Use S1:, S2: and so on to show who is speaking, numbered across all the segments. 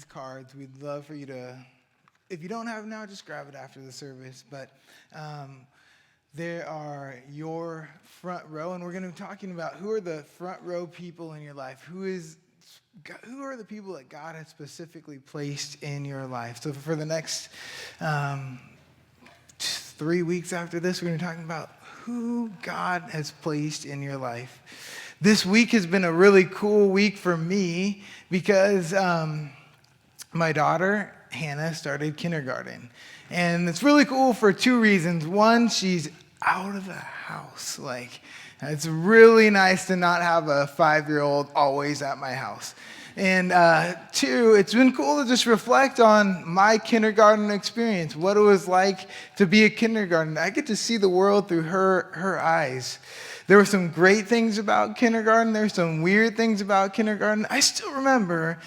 S1: these cards. We'd love for you to, if you don't have it now, just grab it after the service. But there are your front row, and we're going to be talking about who are the front row people in your life. Who are the people that God has specifically placed in your life? So for the next 3 weeks after this, we're going to be talking about who God has placed in your life. This week has been a really cool week for me because my daughter, Hannah, started kindergarten. And it's really cool for two reasons. One, she's out of the house. It's really nice to not have a 5-year-old always at my house. And two, it's been cool to just reflect on my kindergarten experience, what it was like to be a kindergarten. I get to see the world through her eyes. There were some great things about kindergarten. There were some weird things about kindergarten. I still remember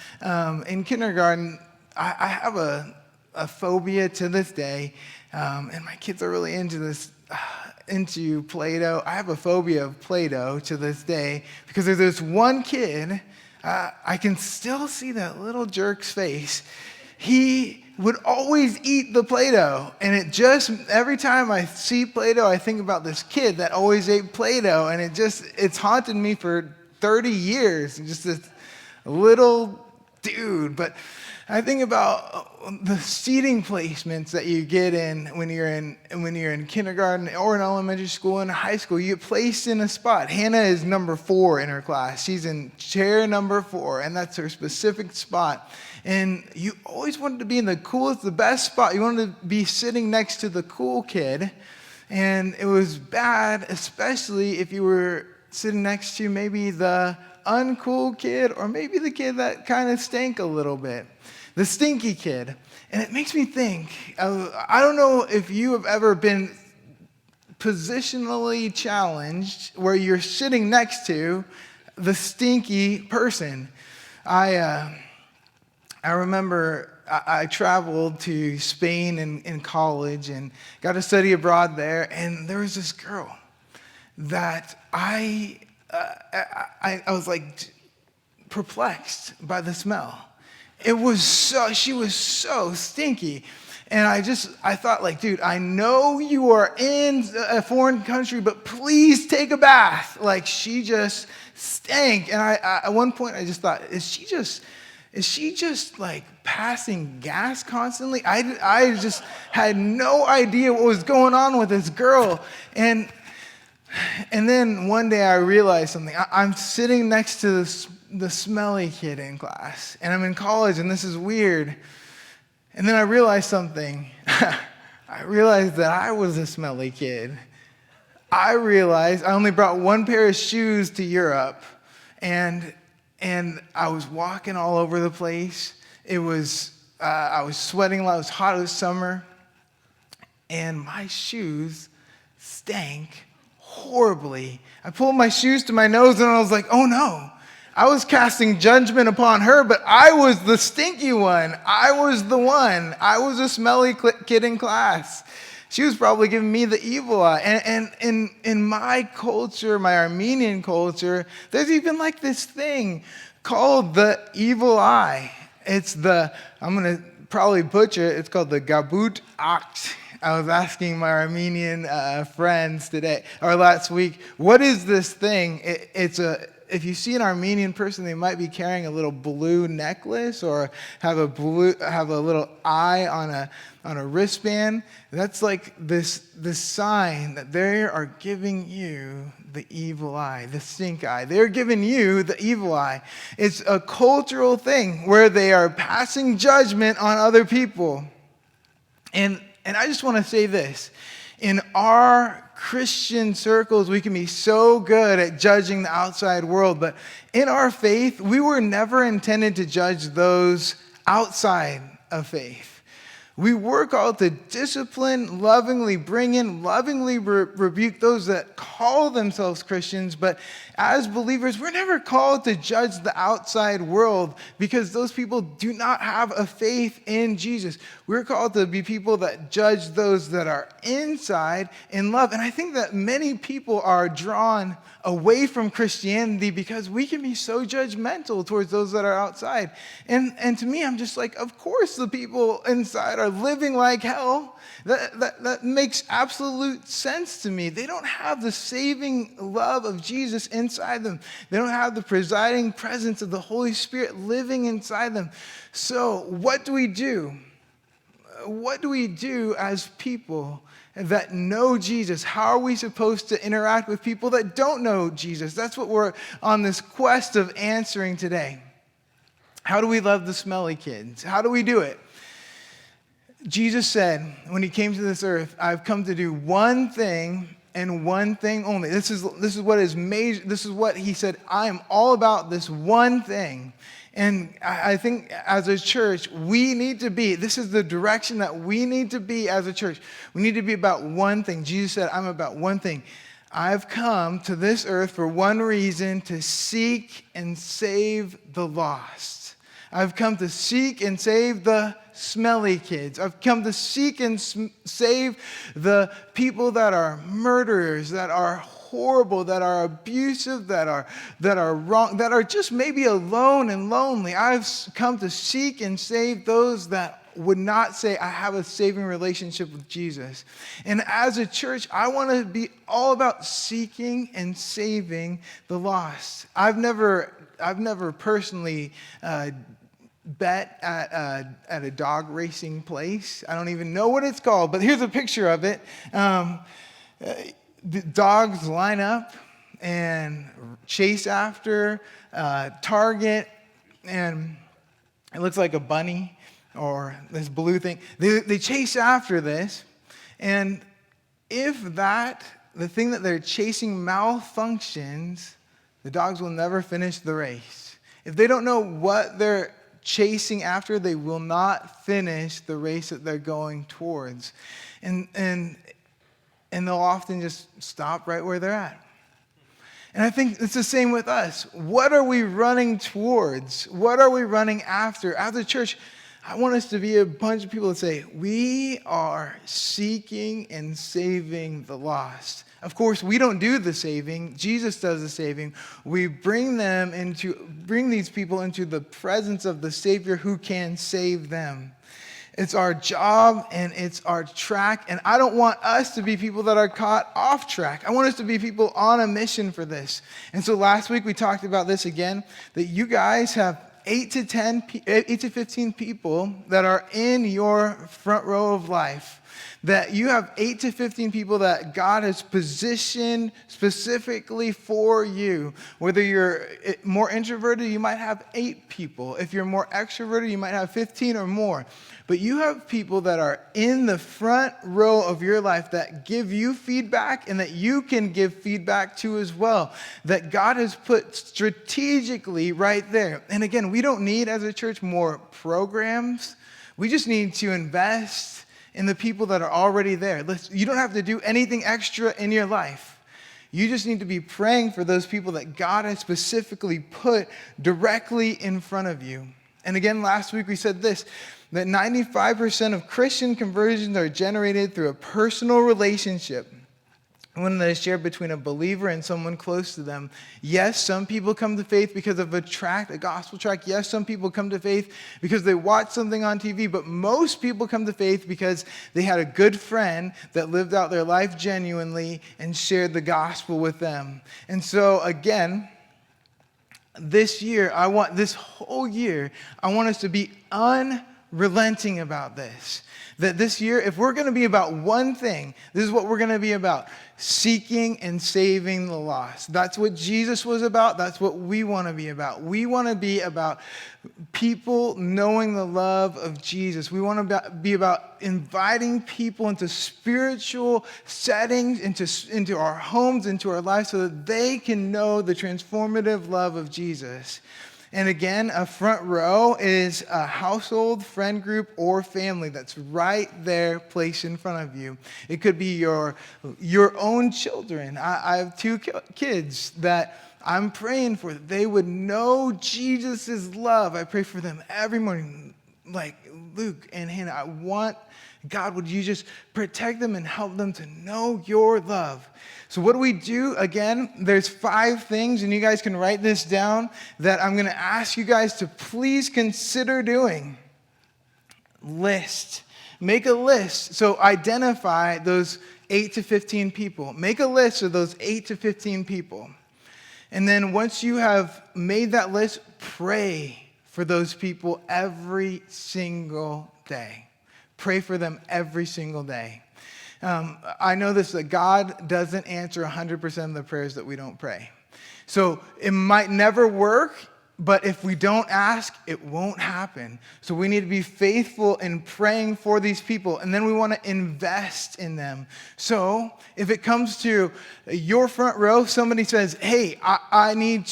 S1: in kindergarten, I have a phobia to this day, and my kids are really into this, into Play-Doh. I have a phobia of Play-Doh to this day because there's this one kid, I can still see that little jerk's face. He would always eat the Play-Doh, and every time I see Play-Doh, I think about this kid that always ate Play-Doh, and it's haunted me for 30 years, just this little dude. But I think about the seating placements that you get in when you're in kindergarten or in elementary school and high school. You get placed in a spot. Hannah is number 4 in her class. She's in chair number 4, and that's her specific spot. And you always wanted to be in the coolest, the best spot. You wanted to be sitting next to the cool kid. And it was bad, especially if you were sitting next to maybe the uncool kid or maybe the kid that kind of stank a little bit, the stinky kid. And it makes me think, I don't know if you have ever been positionally challenged where you're sitting next to the stinky person. I remember I traveled to Spain in college and got to study abroad there, and there was this girl that I was like perplexed by the smell. She was so stinky. And I thought, like, dude, I know you are in a foreign country, but please take a bath. Like, she just stank. And at one point I just thought, is she just like passing gas constantly? I just had no idea what was going on with this girl. And then one day I realized something. I'm sitting next to the smelly kid in class, and I'm in college, and this is weird. And then I realized something. I realized that I was a smelly kid. I realized I only brought one pair of shoes to Europe, and I was walking all over the place. I was sweating a lot. It was hot. It was summer. And my shoes stank horribly. I pulled my shoes to my nose, and I was like, oh no. I was casting judgment upon her, but I was the stinky one. I was the one. I was a smelly kid in class. She was probably giving me the evil eye. And in my culture, my Armenian culture, there's even like this thing called the evil eye. I'm going to probably butcher it. It's called the Gabut Akt. I was asking my Armenian friends last week, what is this thing? If you see an Armenian person, they might be carrying a little blue necklace or have a little eye on a wristband. That's like this sign that they are giving you the evil eye, the stink eye. They're giving you the evil eye. It's a cultural thing where they are passing judgment on other people. And I just want to say this. In our Christian circles, we can be so good at judging the outside world, but in our faith, we were never intended to judge those outside of faith. We were called to discipline, lovingly bring in, lovingly rebuke those that call themselves Christians. But as believers, we're never called to judge the outside world because those people do not have a faith in Jesus. We're called to be people that judge those that are inside in love. And I think that many people are drawn away from Christianity because we can be so judgmental towards those that are outside. And to me, I'm just like, of course the people inside are living like hell. That makes absolute sense to me. They don't have the saving love of Jesus inside them. They don't have the presiding presence of the Holy Spirit living inside them. So what do we do? What do we do as people that know Jesus? How are we supposed to interact with people that don't know Jesus? That's what we're on this quest of answering today. How do we love the smelly kids? How do we do it? Jesus said when he came to this earth, I've come to do one thing and one thing only. This is what is major. This is what he said. I am all about this one thing. And I think as a church, we need to be, this is the direction that we need to be as a church. We need to be about one thing. Jesus said, I'm about one thing. I've come to this earth for one reason, to seek and save the lost. I've come to seek and save the smelly kids. I've come to seek and save the people that are murderers, that are horrible, that are abusive, that are wrong, that are just maybe alone and lonely. I've come to seek and save those that would not say, I have a saving relationship with Jesus. And as a church, I want to be all about seeking and saving the lost. I've never personally bet at a dog racing place. I don't even know what it's called, but here's a picture of it. The dogs line up and chase after target, and it looks like a bunny or this blue thing. They chase after this, and if the thing that they're chasing malfunctions, the dogs will never finish the race. If they don't know what they're chasing after, they will not finish the race that they're going towards. And they'll often just stop right where they're at. And I think it's the same with us. What are we running towards? What are we running after? As a church, I want us to be a bunch of people that say, we are seeking and saving the lost. Of course, we don't do the saving. Jesus does the saving. We bring these people into the presence of the Savior who can save them. It's our job and it's our track. And I don't want us to be people that are caught off track. I want us to be people on a mission for this. And so last week we talked about this again, that you guys have 8 to 15 people that are in your front row of life. That you have 8 to 15 people that God has positioned specifically for you. Whether you're more introverted, you might have 8 people. If you're more extroverted, you might have 15 or more. But you have people that are in the front row of your life that give you feedback and that you can give feedback to as well. That God has put strategically right there. And again, we don't need as a church more programs. We just need to invest in the people that are already there. You don't have to do anything extra in your life. You just need to be praying for those people that God has specifically put directly in front of you. And again, last week we said this, that 95% of Christian conversions are generated through a personal relationship, one that is shared between a believer and someone close to them. Yes, some people come to faith because of a gospel tract. Yes, some people come to faith because they watch something on TV, but most people come to faith because they had a good friend that lived out their life genuinely and shared the gospel with them. And so again, this whole year, I want us to be unrelenting about this. That this year, if we're going to be about one thing, this is what we're going to be about. Seeking and saving the lost. That's what Jesus was about. That's what we want to be about. We want to be about people knowing the love of Jesus. We want to be about inviting people into spiritual settings, into our homes, into our lives, so that they can know the transformative love of Jesus. And again, a front row is a household, friend group, or family that's right there placed in front of you. It could be your own children. I have two kids that I'm praying for. They would know Jesus' love. I pray for them every morning. Like Luke and Hannah, I want, God, would you just protect them and help them to know your love? So what do we do? Again, there's 5 things, and you guys can write this down, that I'm going to ask you guys to please consider doing. List. Make a list. So identify those 8 to 15 people. Make a list of those 8 to 15 people. And then once you have made that list, pray for those people every single day. Pray for them every single day. I know this, that God doesn't answer 100% of the prayers that we don't pray. So it might never work, but if we don't ask, it won't happen. So we need to be faithful in praying for these people, and then we want to invest in them. So if it comes to your front row, somebody says, hey, I need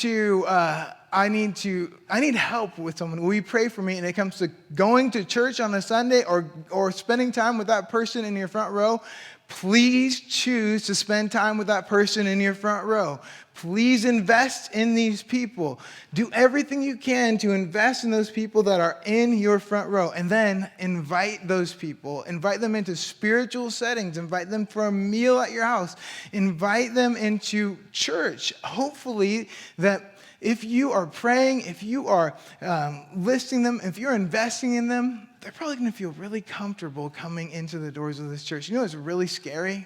S1: help with someone. Will you pray for me? And it comes to going to church on a Sunday or spending time with that person in your front row. Please choose to spend time with that person in your front row. Please invest in these people. Do everything you can to invest in those people that are in your front row. And then invite those people. Invite them into spiritual settings. Invite them for a meal at your house. Invite them into church. Hopefully that if you are praying, if you are listing them, if you're investing in them, they're probably going to feel really comfortable coming into the doors of this church. You know what's really scary?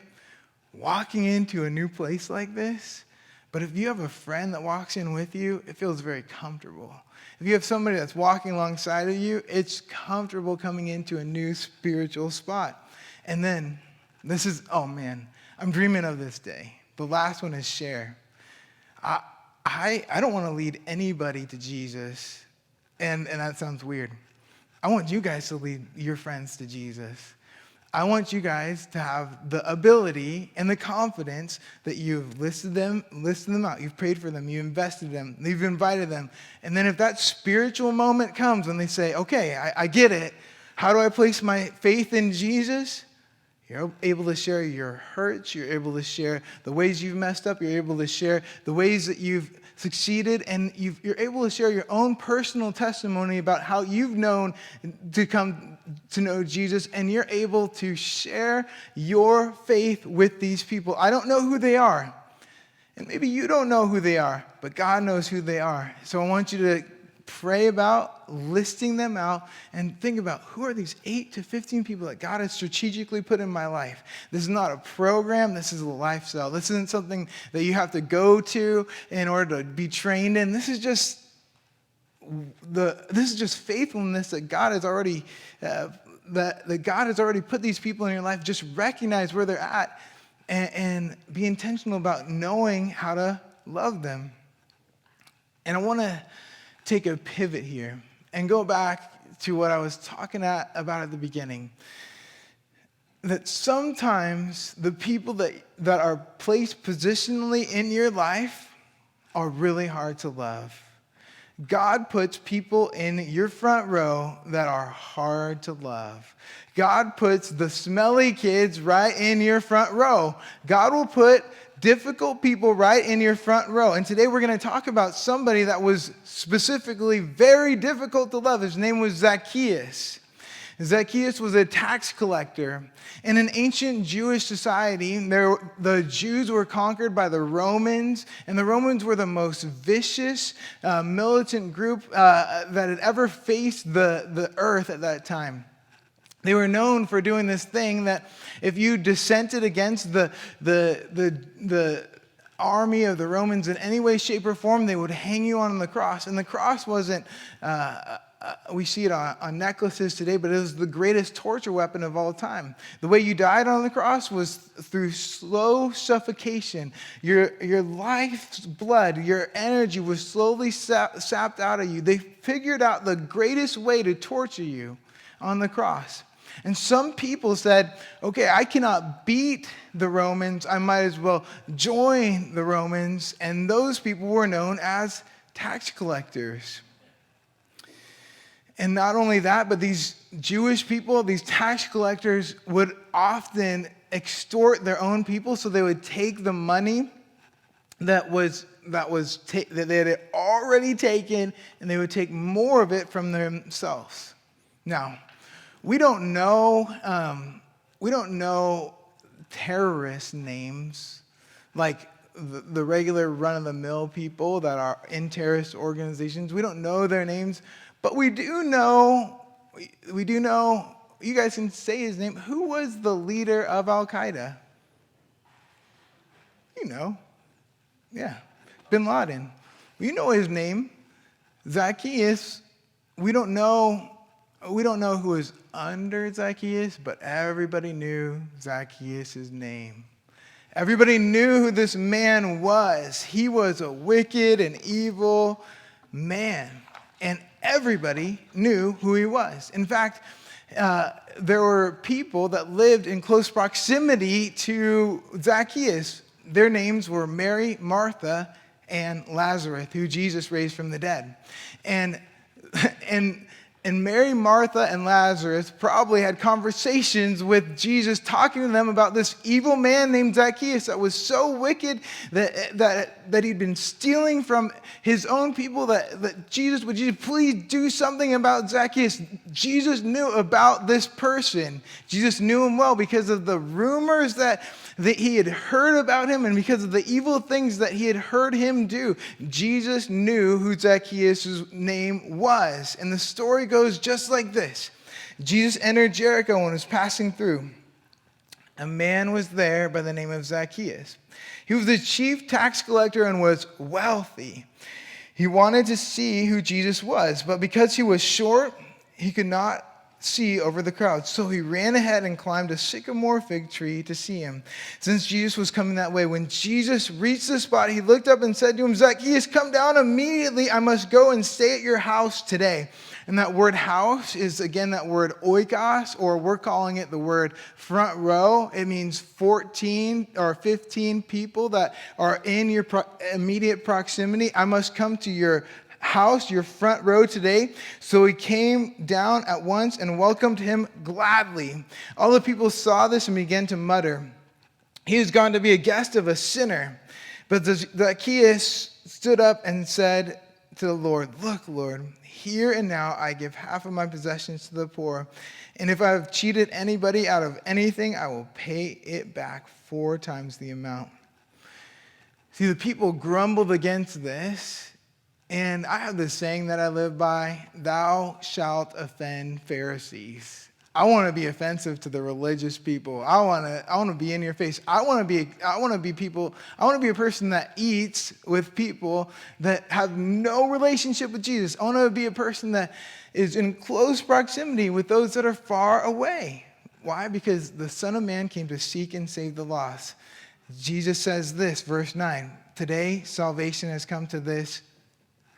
S1: Walking into a new place like this. But if you have a friend that walks in with you, it feels very comfortable. If you have somebody that's walking alongside of you, it's comfortable coming into a new spiritual spot. And then, this is, oh man, I'm dreaming of this day. The last one is share. I don't want to lead anybody to Jesus, and that sounds weird. I want you guys to lead your friends to Jesus. I want you guys to have the ability and the confidence that you've listed them out. You've prayed for them. You invested in them. You've invited them. And then if that spiritual moment comes when they say, okay, I get it. How do I place my faith in Jesus? You're able to share your hurts. You're able to share the ways you've messed up. You're able to share the ways that you've succeeded. And you're able to share your own personal testimony about how you've known to come to know Jesus. And you're able to share your faith with these people. I don't know who they are. And maybe you don't know who they are. But God knows who they are. So I want you to pray about listing them out and think about, who are these 8 to 15 people that God has strategically put in my life? This is not a program. This is a lifestyle. This isn't something that you have to go to in order to be trained in. This is just faithfulness that God has already that God has already put these people in your life. Just recognize where they're at and be intentional about knowing how to love them. And I want to take a pivot here and go back to what I was talking about at the beginning. That sometimes the people that are placed positionally in your life are really hard to love. God puts people in your front row that are hard to love. God puts the smelly kids right in your front row. God will put difficult people right in your front row. And today we're going to talk about somebody that was specifically very difficult to love. His name was Zacchaeus. Zacchaeus was a tax collector. In an ancient Jewish society, the Jews were conquered by the Romans, and the Romans were the most vicious, militant group that had ever faced the earth at that time. They were known for doing this thing that if you dissented against the army of the Romans in any way, shape, or form, they would hang you on the cross. And the cross wasn't, we see it on necklaces today, but it was the greatest torture weapon of all time. The way you died on the cross was through slow suffocation. Your life's blood, your energy was slowly sapped out of you. They figured out the greatest way to torture you on the cross. And some people said, okay, I cannot beat the Romans. I might as well join the Romans. And those people were known as tax collectors. And not only that, but these Jewish people, these tax collectors would often extort their own people, so they would take the money that they had already taken, and they would take more of it from themselves. Now, we don't know terrorist names like the regular run-of-the-mill people that are in terrorist organizations. We don't know their names, but we do know, you guys can say his name. Who was the leader of Al-Qaeda? You know. Yeah, Bin Laden. You know his name. Zacchaeus. We don't know who was under Zacchaeus, but everybody knew Zacchaeus' name. Everybody knew who this man was. He was a wicked and evil man, and everybody knew who he was. In fact, there were people that lived in close proximity to Zacchaeus. Their names were Mary, Martha, and Lazarus, who Jesus raised from the dead. And Mary, Martha, and Lazarus probably had conversations with Jesus, talking to them about this evil man named Zacchaeus that was so wicked that he'd been stealing from his own people, would Jesus please do something about Zacchaeus? Jesus knew about this person. Jesus knew him well because of the rumors that he had heard about him, and because of the evil things that he had heard him do. Jesus knew who Zacchaeus' name was. And the story goes just like this. Jesus entered Jericho and was passing through. A man was there by the name of Zacchaeus. He was the chief tax collector and was wealthy. He wanted to see who Jesus was, but because he was short, he could not see over the crowd. So he ran ahead and climbed a sycamore fig tree to see him, since Jesus was coming that way. When Jesus reached the spot, he looked up and said to him, "Zacchaeus, come down immediately. I must go and stay at your house today." And that word house is, again, that word oikos, or we're calling it the word front row. It means 14 or 15 people that are in your immediate proximity. I must come to your house, your front row today. So he came down at once and welcomed him gladly. All the people saw this and began to mutter, "He has gone to be a guest of a sinner." But Zacchaeus stood up and said to the Lord, "Look, Lord, here and now I give half of my possessions to the poor. And if I have cheated anybody out of anything, I will pay it back 4 times the amount." See, the people grumbled against this. And I have this saying that I live by: thou shalt offend Pharisees. I want to be offensive to the religious people. I want to be in your face. I want to be a person that eats with people that have no relationship with Jesus. I want to be a person that is in close proximity with those that are far away. Why? Because the Son of Man came to seek and save the lost. Jesus says this, verse 9, "Today salvation has come to this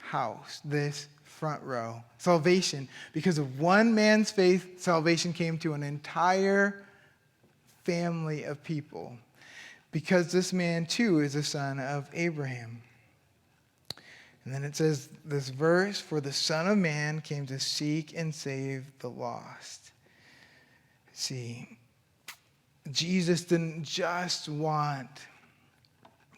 S1: house," this front row. Salvation. Because of one man's faith, salvation came to an entire family of people. Because this man too is a son of Abraham. And then it says this verse, "For the Son of Man came to seek and save the lost." See, Jesus didn't just want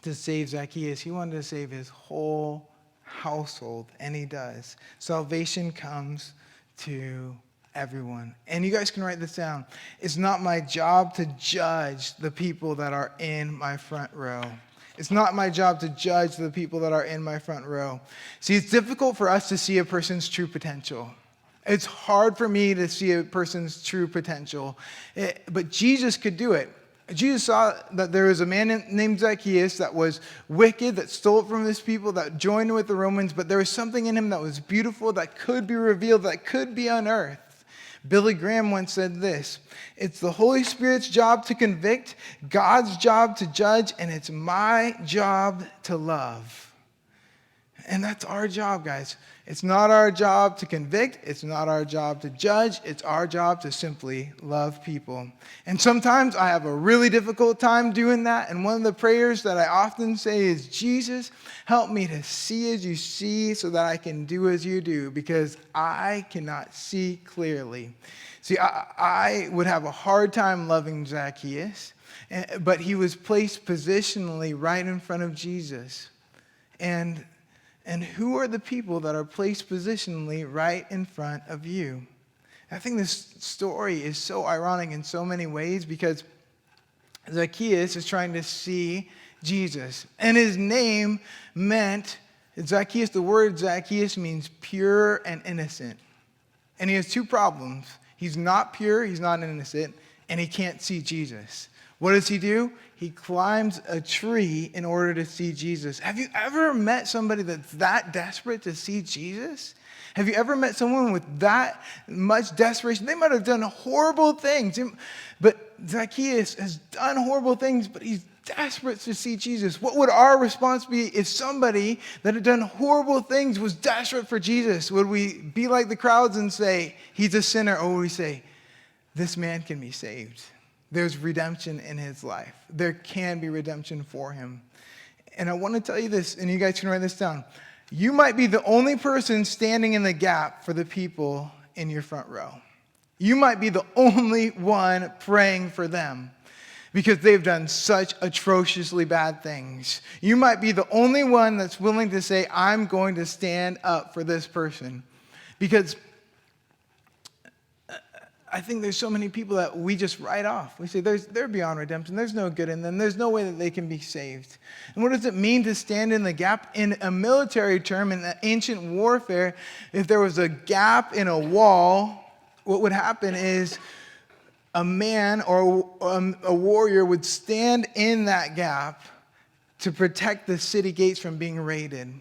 S1: to save Zacchaeus. He wanted to save his whole household, and he does. Salvation comes to everyone. And you guys can write this down. It's not my job to judge the people that are in my front row. It's not my job to judge the people that are in my front row. See, it's difficult for us to see a person's true potential. It's hard for me to see a person's true potential. But Jesus could do it. Jesus saw that there was a man named Zacchaeus that was wicked, that stole from his people, that joined with the Romans, but there was something in him that was beautiful, that could be revealed, that could be unearthed. Billy Graham once said this: "It's the Holy Spirit's job to convict, God's job to judge, and it's my job to love." And that's our job, guys. It's not our job to convict. It's not our job to judge. It's our job to simply love people. And sometimes I have a really difficult time doing that. And one of the prayers that I often say is, Jesus, help me to see as you see so that I can do as you do, because I cannot see clearly. See, I would have a hard time loving Zacchaeus, but he was placed positionally right in front of Jesus. And who are the people that are placed positionally right in front of you? I think this story is so ironic in so many ways, because Zacchaeus is trying to see Jesus. And his name meant, Zacchaeus, the word Zacchaeus means pure and innocent. And he has two problems. He's not pure, he's not innocent, and he can't see Jesus. What does he do? He climbs a tree in order to see Jesus. Have you ever met somebody that's that desperate to see Jesus? Have you ever met someone with that much desperation? They might have done horrible things, but Zacchaeus has done horrible things, but he's desperate to see Jesus. What would our response be if somebody that had done horrible things was desperate for Jesus? Would we be like the crowds and say, he's a sinner? Or would we say, this man can be saved? There's redemption in his life. There can be redemption for him. And I want to tell you this, and you guys can write this down. You might be the only person standing in the gap for the people in your front row. You might be the only one praying for them because they've done such atrociously bad things. You might be the only one that's willing to say, I'm going to stand up for this person. Because I think there's so many people that we just write off. We say they're beyond redemption. There's no good in them. There's no way that they can be saved. And what does it mean to stand in the gap? In a military term, in ancient warfare, if there was a gap in a wall, what would happen is a man or a warrior would stand in that gap to protect the city gates from being raided.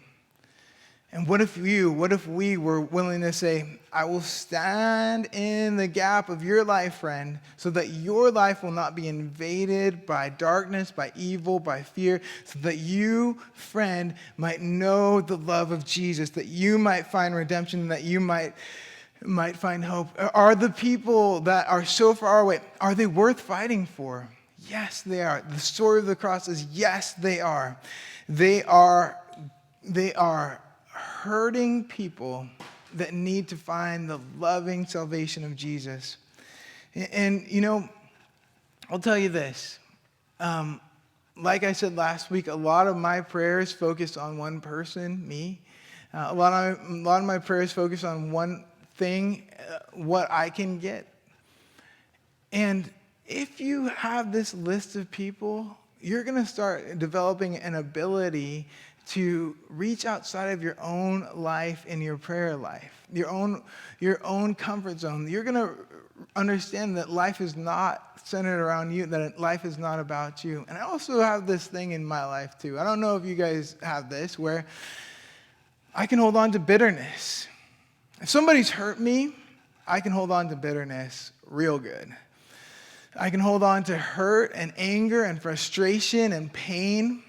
S1: And what if we were willing to say, I will stand in the gap of your life, friend, so that your life will not be invaded by darkness, by evil, by fear, so that you, friend, might know the love of Jesus, that you might find redemption, that you might find hope. Are the people that are so far away, are they worth fighting for? Yes, they are. The story of the cross is yes, they are. They are hurting people that need to find the loving salvation of Jesus. And I'll tell you this. Like I said last week, a lot of my prayers focus on one person, me. A lot of my prayers focus on one thing, what I can get. And if you have this list of people, you're going to start developing an ability to reach outside of your own life and your prayer life, your own comfort zone. You're going to understand that life is not centered around you, that life is not about you. And I also have this thing in my life too. I don't know if you guys have this, where I can hold on to bitterness. If somebody's hurt me, I can hold on to bitterness real good. I can hold on to hurt and anger and frustration and pain.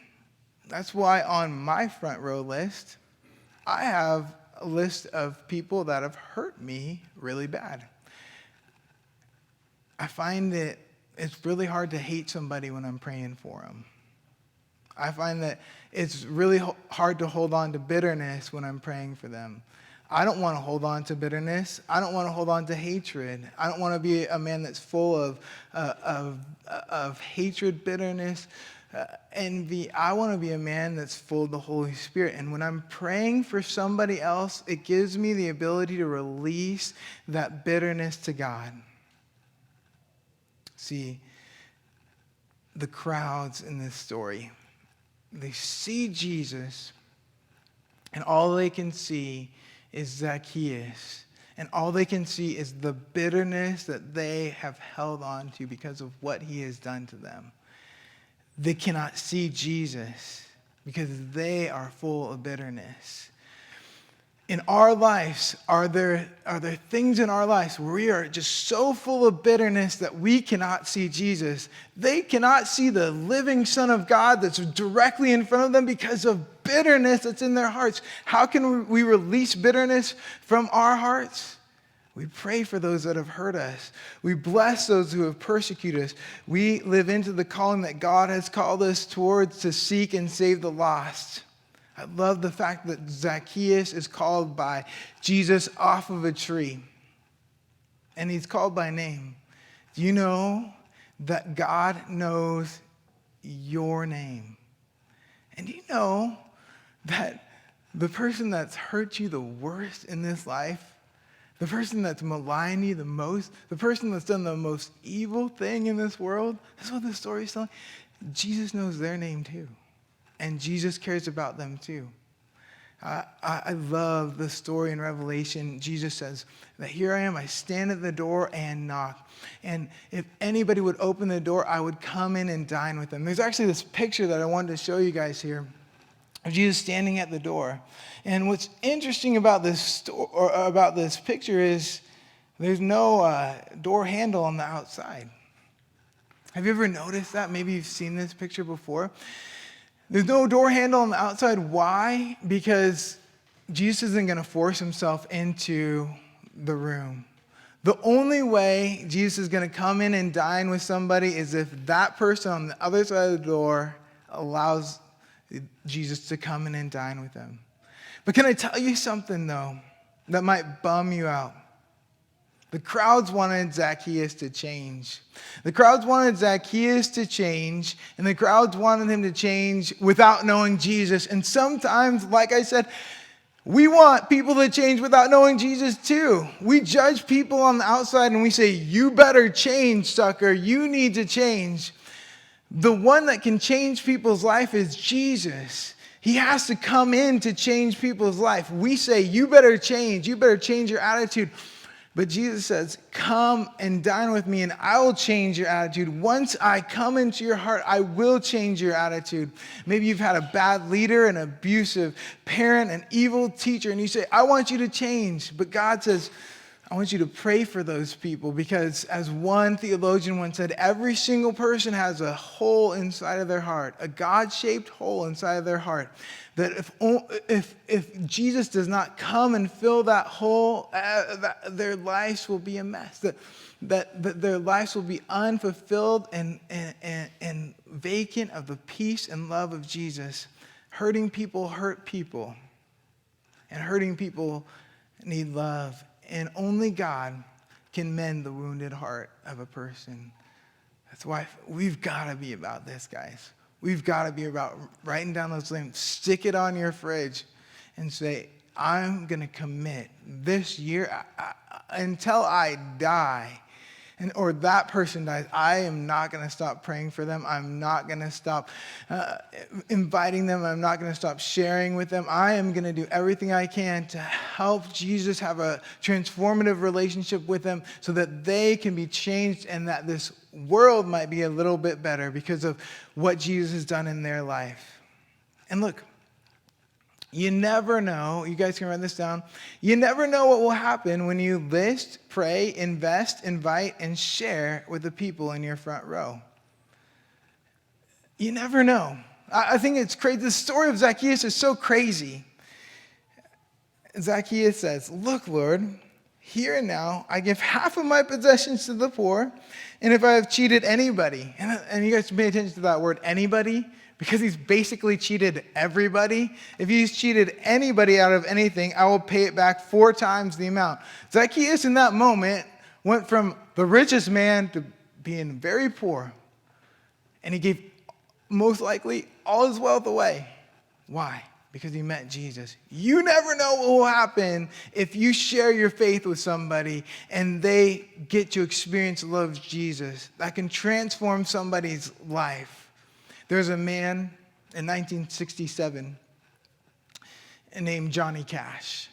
S1: That's why on my front row list, I have a list of people that have hurt me really bad. I find that it's really hard to hate somebody when I'm praying for them. I find that it's really hard to hold on to bitterness when I'm praying for them. I don't want to hold on to bitterness. I don't want to hold on to hatred. I don't want to be a man that's full of hatred, bitterness, envy. I want to be a man that's full of the Holy Spirit. And when I'm praying for somebody else, it gives me the ability to release that bitterness to God. See, the crowds in this story, they see Jesus, and all they can see is Zacchaeus. And all they can see is the bitterness that they have held on to because of what he has done to them. They cannot see Jesus because they are full of bitterness. in our lives, are there things in our lives where we are just so full of bitterness that we cannot see Jesus? They cannot see the living Son of God that's directly in front of them because of bitterness that's in their hearts. How can we release bitterness from our hearts? We pray for those that have hurt us. We bless those who have persecuted us. We live into the calling that God has called us towards to seek and save the lost. I love the fact that Zacchaeus is called by Jesus off of a tree. And he's called by name. Do you know that God knows your name? And do you know that the person that's hurt you the worst in this life, the person that's maligned you the most, the person that's done the most evil thing in this world, that's what this story is telling. Jesus knows their name too. And Jesus cares about them too. I love the story in Revelation. Jesus says that here I am, I stand at the door and knock. And if anybody would open the door, I would come in and dine with them. There's actually this picture that I wanted to show you guys here of Jesus standing at the door. And what's interesting about this picture is there's no door handle on the outside. Have you ever noticed that? Maybe you've seen this picture before. There's no door handle on the outside. Why? Because Jesus isn't going to force himself into the room. The only way Jesus is going to come in and dine with somebody is if that person on the other side of the door allows Jesus to come in and dine with them. But can I tell you something, though, that might bum you out? The crowds wanted Zacchaeus to change. The crowds wanted Zacchaeus to change, and the crowds wanted him to change without knowing Jesus. And sometimes, like I said, we want people to change without knowing Jesus too. We judge people on the outside and we say, you better change, sucker. You need to change. The one that can change people's life is Jesus. He has to come in to change people's life. We say, you better change. You better change your attitude. But Jesus says, come and dine with me and I will change your attitude. Once I come into your heart, I will change your attitude. Maybe you've had a bad leader, an abusive parent, an evil teacher, and you say, I want you to change. But God says, I want you to pray for those people because as one theologian once said, every single person has a hole inside of their heart, a God-shaped hole inside of their heart. That if Jesus does not come and fill that hole, their lives will be a mess. That their lives will be unfulfilled and vacant of the peace and love of Jesus. Hurting people hurt people. And hurting people need love. And only God can mend the wounded heart of a person. That's why we've got to be about this, guys. We've got to be about writing down those names, stick it on your fridge, and say, I'm going to commit this year until I die, or that person dies. I am not going to stop praying for them. I'm not going to stop inviting them. I'm not going to stop sharing with them. I am going to do everything I can to help Jesus have a transformative relationship with them so that they can be changed and that this world might be a little bit better because of what Jesus has done in their life. And look, you never know, you guys can write this down, you never know what will happen when you list, pray, invest, invite, and share with the people in your front row. You never know. I think it's crazy. The story of Zacchaeus is so crazy. Zacchaeus says, look, Lord, here and now, I give half of my possessions to the poor, and if I have cheated anybody, and you guys pay attention to that word, anybody, because he's basically cheated everybody. If he's cheated anybody out of anything, I will pay it back 4 times the amount. Zacchaeus in that moment went from the richest man to being very poor, and he gave most likely all his wealth away. Why? Because he met Jesus. You never know what will happen if you share your faith with somebody and they get to experience the love of Jesus. That can transform somebody's life. There's a man in 1967 named Johnny Cash.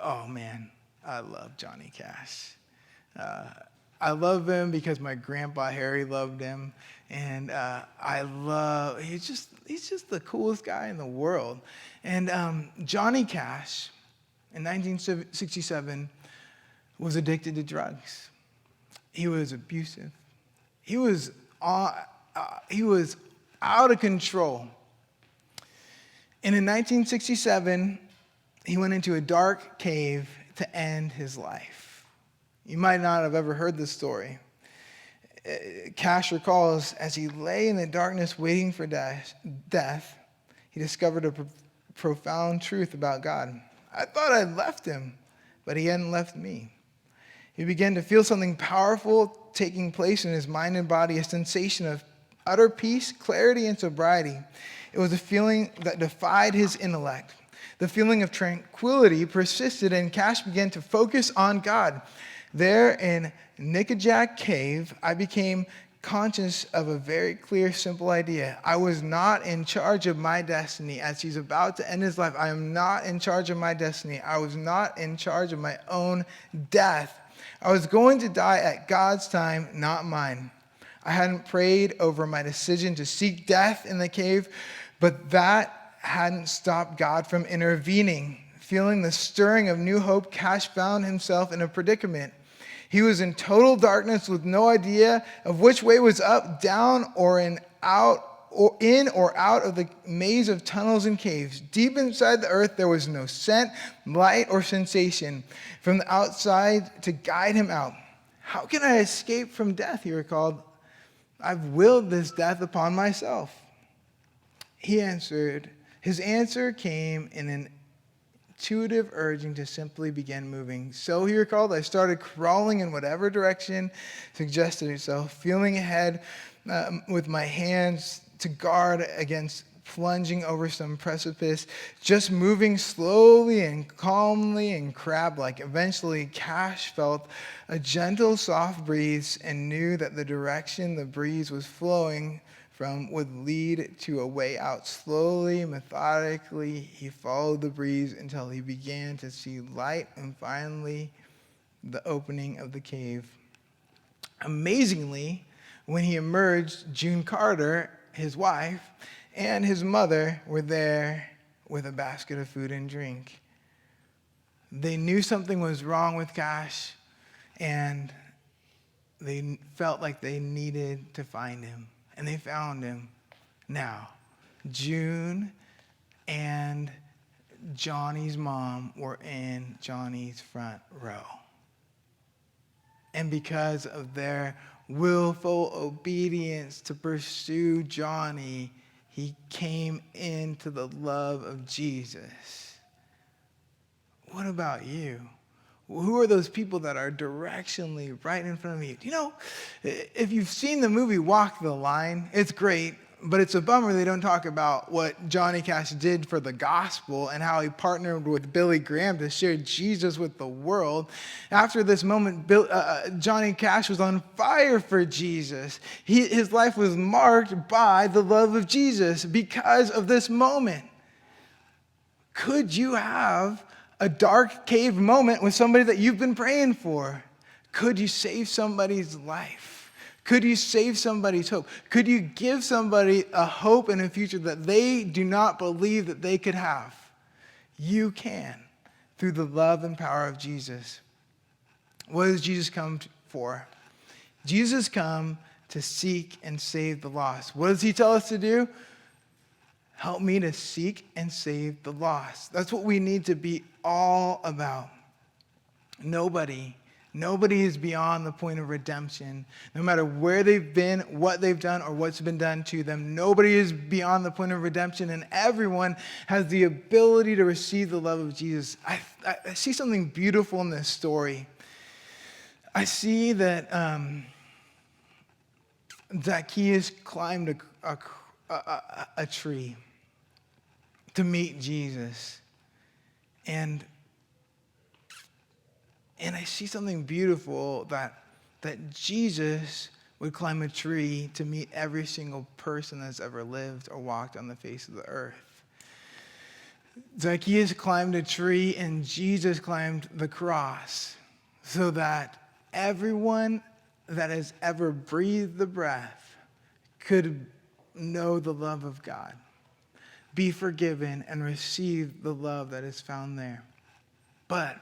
S1: Oh man, I love Johnny Cash. I love him because my grandpa Harry loved him. And he's just the coolest guy in the world. And Johnny Cash, in 1967 was addicted to drugs. He was abusive. He was out of control. And in 1967, he went into a dark cave to end his life. You might not have ever heard this story. Cash recalls, as he lay in the darkness waiting for death, he discovered a profound truth about God. I thought I'd left him, but he hadn't left me. He began to feel something powerful taking place in his mind and body, a sensation of utter peace, clarity, and sobriety. It was a feeling that defied his intellect. The feeling of tranquility persisted, and Cash began to focus on God. There in Nickajack Cave, I became conscious of a very clear, simple idea. I was not in charge of my destiny. As he's about to end his life, I am not in charge of my destiny. I was not in charge of my own death. I was going to die at God's time, not mine. I hadn't prayed over my decision to seek death in the cave, but that hadn't stopped God from intervening. Feeling the stirring of new hope, Cash found himself in a predicament. He was in total darkness with no idea of which way was up, down, or in or out of the maze of tunnels and caves. Deep inside the earth, there was no scent, light, or sensation from the outside to guide him out. How can I escape from death, he recalled. I've willed this death upon myself. His answer came in an intuitive urging to simply begin moving. So he recalled, I started crawling in whatever direction suggested itself, feeling ahead with my hands to guard against plunging over some precipice, just moving slowly and calmly and crab-like. Eventually, Cash felt a gentle, soft breeze and knew that the direction the breeze was flowing from would lead to a way out. Slowly, methodically, he followed the breeze until he began to see light and finally the opening of the cave. Amazingly, when he emerged, June Carter, his wife, and his mother were there with a basket of food and drink. They knew something was wrong with Cash, and they felt like they needed to find him. And they found him. Now, June and Johnny's mom were in Johnny's front row. And because of their willful obedience to pursue Johnny, he came into the love of Jesus. What about you? Who are those people that are directionally right in front of you? You know, if you've seen the movie Walk the Line, it's great, but it's a bummer they don't talk about what Johnny Cash did for the gospel and how he partnered with Billy Graham to share Jesus with the world. After this moment, Johnny Cash was on fire for Jesus. His life was marked by the love of Jesus because of this moment. Could you have a dark cave moment with somebody that you've been praying for? Could you save somebody's life? Could you save somebody's hope? Could you give somebody a hope and a future that they do not believe that they could have? You can, through the love and power of Jesus. What does Jesus come for? Jesus come to seek and save the lost. What does he tell us to do? Help me to seek and save the lost. That's what we need to be all about. Nobody is beyond the point of redemption. No matter where they've been, what they've done, or what's been done to them, nobody is beyond the point of redemption, and everyone has the ability to receive the love of Jesus. I see something beautiful in this story. I see that Zacchaeus climbed a tree to meet Jesus. And I see something beautiful that Jesus would climb a tree to meet every single person that's ever lived or walked on the face of the earth. Zacchaeus climbed a tree and Jesus climbed the cross so that everyone that has ever breathed the breath could know the love of God, be forgiven, and receive the love that is found there. But,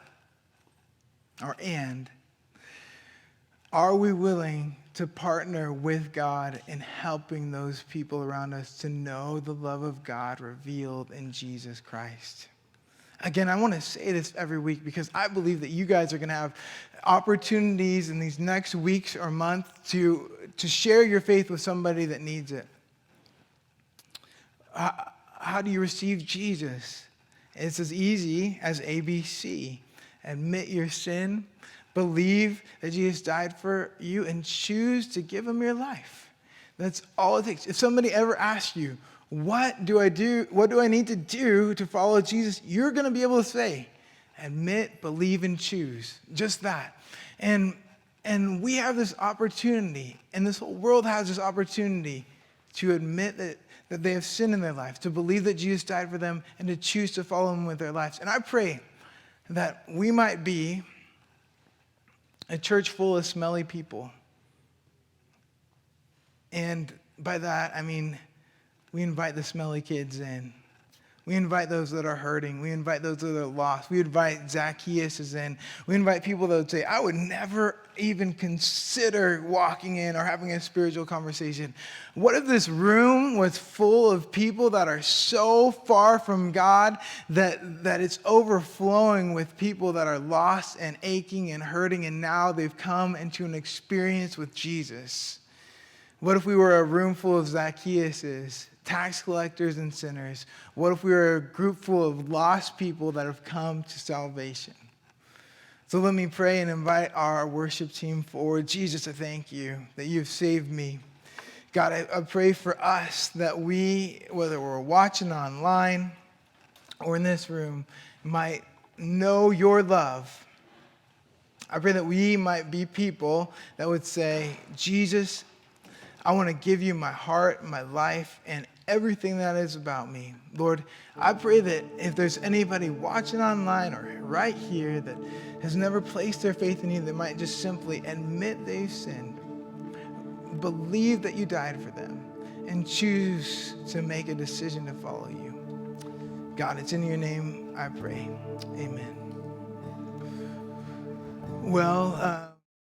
S1: are we willing to partner with God in helping those people around us to know the love of God revealed in Jesus Christ? Again, I want to say this every week because I believe that you guys are going to have opportunities in these next weeks or month to share your faith with somebody that needs it. How do you receive Jesus? It's as easy as ABC. Admit your sin, believe that Jesus died for you, and choose to give him your life. That's all it takes. If somebody ever asks you, what do I do? What do I need to do to follow Jesus? You're going to be able to say, admit, believe, and choose. Just that. And we have this opportunity, and this whole world has this opportunity to admit that they have sin in their life, to believe that Jesus died for them, and to choose to follow him with their lives. And I pray that we might be a church full of smelly people. And by that, I mean, we invite the smelly kids in. We invite those that are hurting. We invite those that are lost. We invite Zacchaeus in. We invite people that would say, I would never even consider walking in or having a spiritual conversation. What if this room was full of people that are so far from God that it's overflowing with people that are lost and aching and hurting, and now they've come into an experience with Jesus? What if we were a room full of Zacchaeuses, tax collectors and sinners? What if we were a group full of lost people that have come to salvation? So let me pray and invite our worship team forward. Jesus, I thank you that you've saved me. God, I pray for us that we, whether we're watching online or in this room, might know your love. I pray that we might be people that would say, Jesus, I want to give you my heart, my life, and everything that is about me. Lord, I pray that if there's anybody watching online or right here that has never placed their faith in you, they might just simply admit they've sinned, believe that you died for them, and choose to make a decision to follow you. God, it's in your name I pray. Amen. Well,